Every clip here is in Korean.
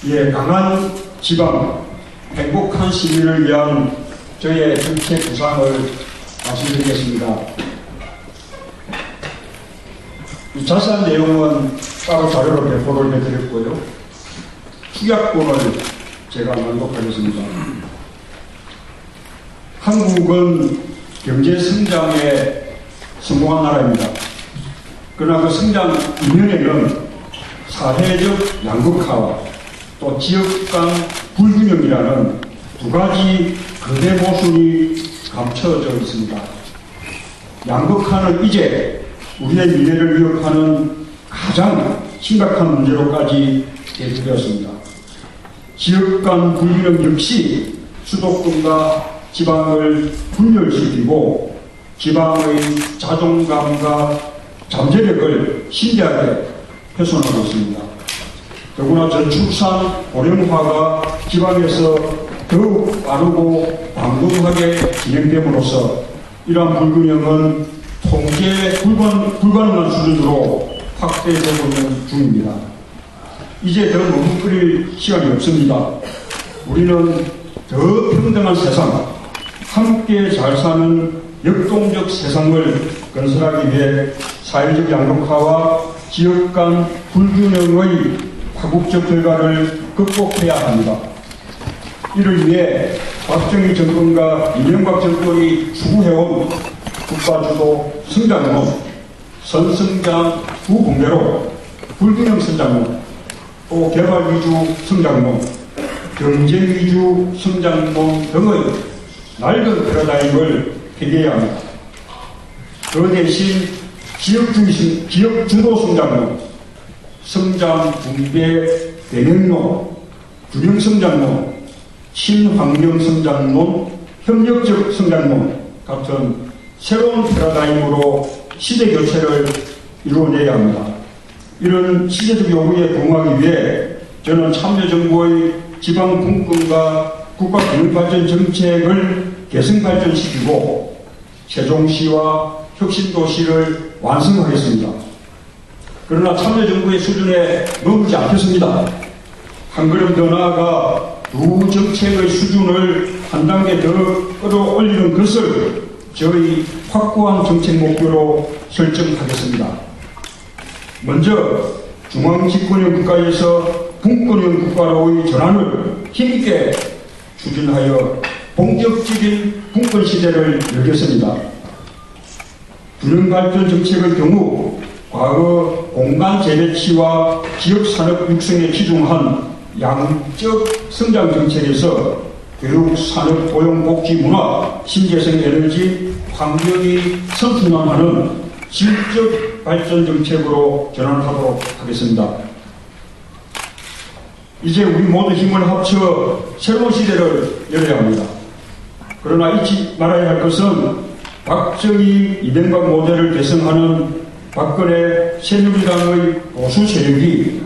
예, 강한 지방, 행복한 시민을 위한 저의 정책 구상을 말씀드리겠습니다. 이 자세한 내용은 따로 자료로 배포를 해드렸고요. 축약본을 제가 낭독하겠습니다. 한국은 경제 성장에 성공한 나라입니다. 그러나 그 성장 이면에는 사회적 양극화와 또 지역 간 불균형이라는 두 가지 거대 모순이 감춰져 있습니다. 양극화는 이제 우리의 미래를 위협하는 가장 심각한 문제로까지 대두되었습니다. 지역 간 불균형 역시 수도권과 지방을 분열시키고 지방의 자존감과 잠재력을 심대하게 훼손하고 있습니다. 더구나 저출산 고령화가 지방에서 더욱 빠르고 광범하게 진행됨으로써 이러한 불균형은 통제 불가능한 수준으로 확대되고 있는 중입니다. 이제 더 머뭇거릴 시간이 없습니다. 우리는 더 평등한 세상, 함께 잘 사는 역동적 세상을 건설하기 위해 사회적 양극화와 지역 간 불균형의 파국적 결과를 극복해야 합니다. 이를 위해 박정희 정권과 이명박 정권이 추구해온 국가주도 성장론, 선성장 후분배로 불균형 성장론, 또 개발 위주 성장론, 경제 위주 성장론 등의 낡은 패러다임을 폐기해야 합니다. 그 대신 지역 주도 성장론, 성장 분배 대명론, 균형 성장론, 친환경 성장론, 협력적 성장론 같은 새로운 패러다임으로 시대 교체를 이루어내야 합니다. 이런 시대적 요구에 부응하기 위해 저는 참여정부의 지방 분권과 국가균형발전 정책을 개성발전시키고 세종시와 혁신도시를 완성하겠습니다. 그러나 참여정부의 수준에 머물지 않겠습니다. 한 걸음 더 나아가 두 정책의 수준을 한 단계 더 끌어올리는 것을 저희 확고한 정책 목표로 설정하겠습니다. 먼저 중앙집권형 국가에서 분권형 국가로의 전환을 힘있게 추진하여 본격적인 분권 시대를 열겠습니다. 균형발전 정책의 경우 과거 공간 재배치와 지역산업 육성에 치중한 양적 성장 정책에서 교육, 산업, 고용, 복지, 문화, 신재생 에너지, 환경이 선순환하는 질적 발전 정책으로 전환하도록 하겠습니다. 이제 우리 모두 힘을 합쳐 새로운 시대를 열어야 합니다. 그러나 잊지 말아야 할 것은 박정희, 이명박 모델을 대성하는 박근혜 새누리당의 보수 세력이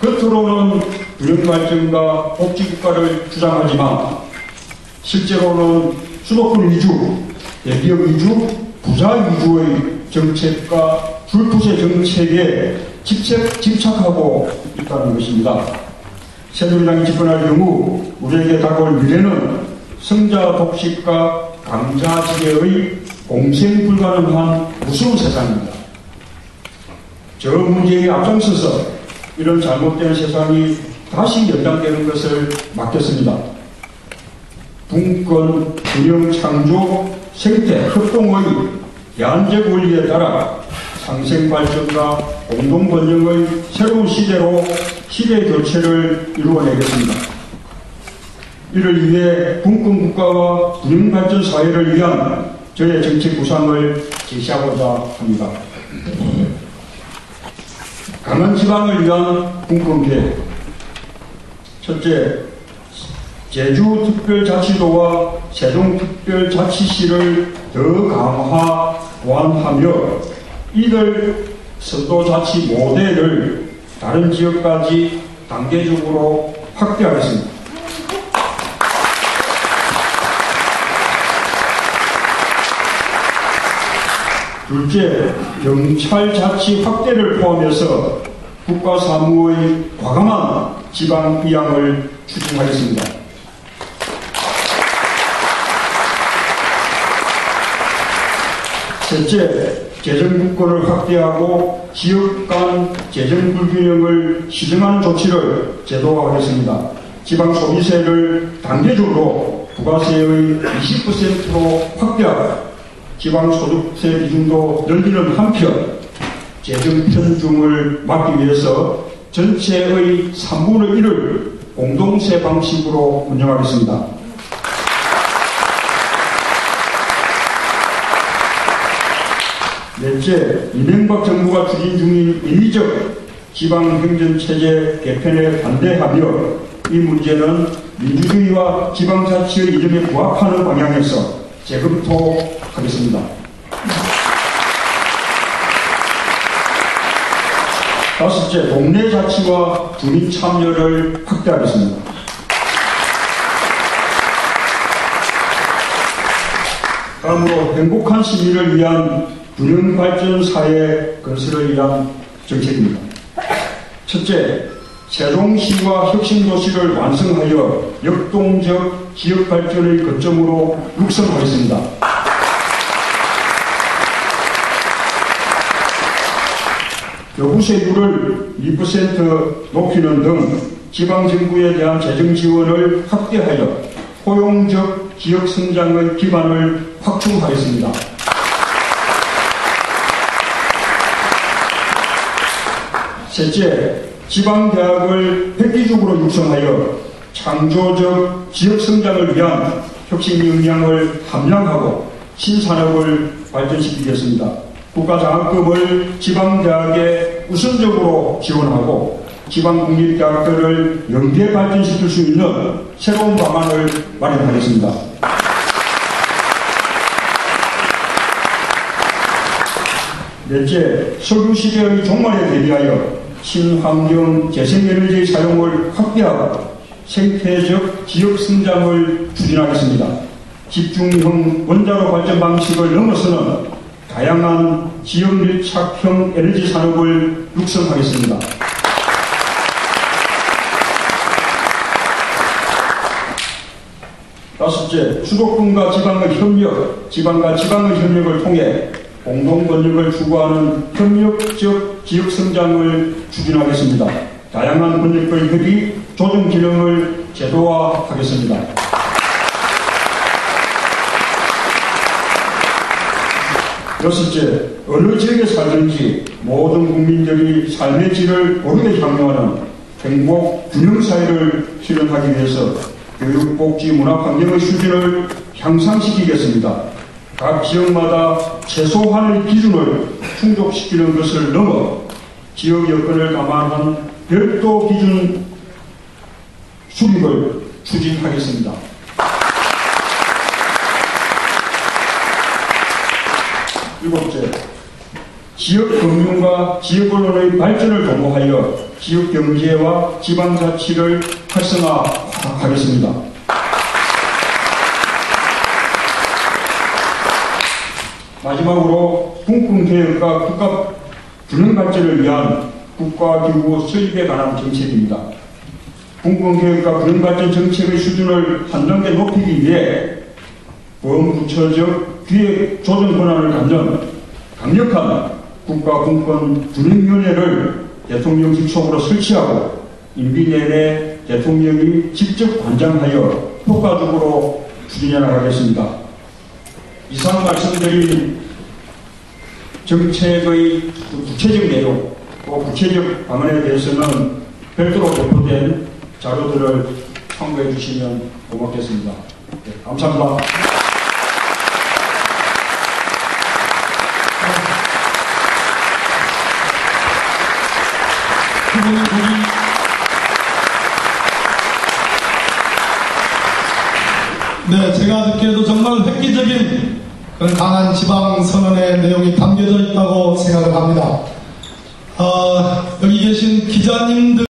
겉으로는 균형발전과 복지국가를 주장하지만 실제로는 수도권 위주, 대기업 위주, 부자 위주의 정책과 불푸세 정책에 집착하고 있다는 것입니다. 새누리당이 집권할 경우 우리에게 다가올 미래는 성자 독식과 강자지대의 공생 불가능한 무서운 세상입니다. 저 문제에 앞장서서 이런 잘못된 세상이 다시 연장되는 것을 막겠습니다. 분권, 균형 창조, 생태, 협동의 대안적 원리에 따라 상생 발전과 공동 번영의 새로운 시대로 시대 교체를 이루어내겠습니다. 이를 위해 분권 국가와 균형 발전 사회를 위한 저의 정책 구상을 제시하고자 합니다. 강한 지방을 위한 분권 계획. 첫째, 제주특별자치도와 세종특별자치시를 더 강화, 보완하며 이들 선도자치 모델을 다른 지역까지 단계적으로 확대하겠습니다. 둘째, 경찰자치 확대를 포함해서 국가사무의 과감한 지방 이양을 추진하겠습니다. 셋째, 재정국권을 확대하고 지역 간 재정 불균형을 시정하는 조치를 제도화하겠습니다. 지방 소비세를 단계적으로 부가세의 20%로 확대하고 지방 소득세 비중도 늘리는 한편 재정 편중을 막기 위해서 전체의 3분의 1을 공동세 방식으로 운영하겠습니다. 넷째, 이명박 정부가 추진 중인 인위적 지방행정체제 개편에 반대하며 이 문제는 민주주의와 지방자치의 이념에 부합하는 방향에서 재검토하겠습니다. 다섯째, 동네자치와 주민 참여를 확대하겠습니다. 다음으로 행복한 시민을 위한 균형발전 사회 건설을 위한 정책입니다. 첫째, 세종시와 혁신도시를 완성하여 역동적 지역발전의 거점으로 육성하겠습니다. 교부세율을 2% 높이는 등 지방정부에 대한 재정지원을 확대하여 포용적 지역성장의 기반을 확충하겠습니다. 셋째, 지방대학을 획기적으로 육성하여 창조적 지역성장을 위한 혁신 역량을 함양하고 신산업을 발전시키겠습니다. 국가장학금을 지방대학에 우선적으로 지원하고 지방국립대학들을 연계 발전시킬 수 있는 새로운 방안을 마련하겠습니다. 넷째, 석유시대의 종말에 대비하여 친환경 재생에너지 사용을 확대하고 생태적 지역성장을 추진하겠습니다. 집중형 원자로 발전 방식을 넘어서는 다양한 지역밀착형 에너지 산업을 육성하겠습니다. 다섯째, 수도권과 지방의 협력, 지방과 지방의 협력을 통해 공동권력을 추구하는 협력적 지역성장을 추진하겠습니다. 다양한 권력의 협의, 조정 기능을 제도화하겠습니다. 여섯째, 어느 지역에 살든지 모든 국민들이 삶의 질을 오르게 향유하는 행복 균형사회를 실현하기 위해서 교육, 복지, 문화, 환경의 수준을 향상시키겠습니다. 각 지역마다 최소한의 기준을 충족시키는 것을 넘어 지역 여건을 감안한 별도 기준 수립을 추진하겠습니다. 일곱째, 지역 금융과 지역 언론의 발전을 도모하여 지역 경제와 지방자치를 활성화하겠습니다. 마지막으로 분권개혁과 국가 균형 발전을 위한 국가기구 설립에 관한 정책입니다. 분권개혁과 균형 발전 정책의 수준을 한 단계 높이기 위해 범부처적 기획 조정 권한을 갖는 강력한 국가분권균형위원회를 대통령 직속으로 설치하고 임기 내내 대통령이 직접 관장하여 효과적으로 추진해 나가겠습니다. 이상 말씀드린 정책의 구체적 내용, 또 구체적 방안에 대해서는 별도로 배포된 자료들을 참고해 주시면 고맙겠습니다. 네, 감사합니다. 네, 제가 듣기에도 정말 획기적인 그런 강한 지방 선언의 내용이 담겨져 있다고 생각을 합니다. 여기 계신 기자님들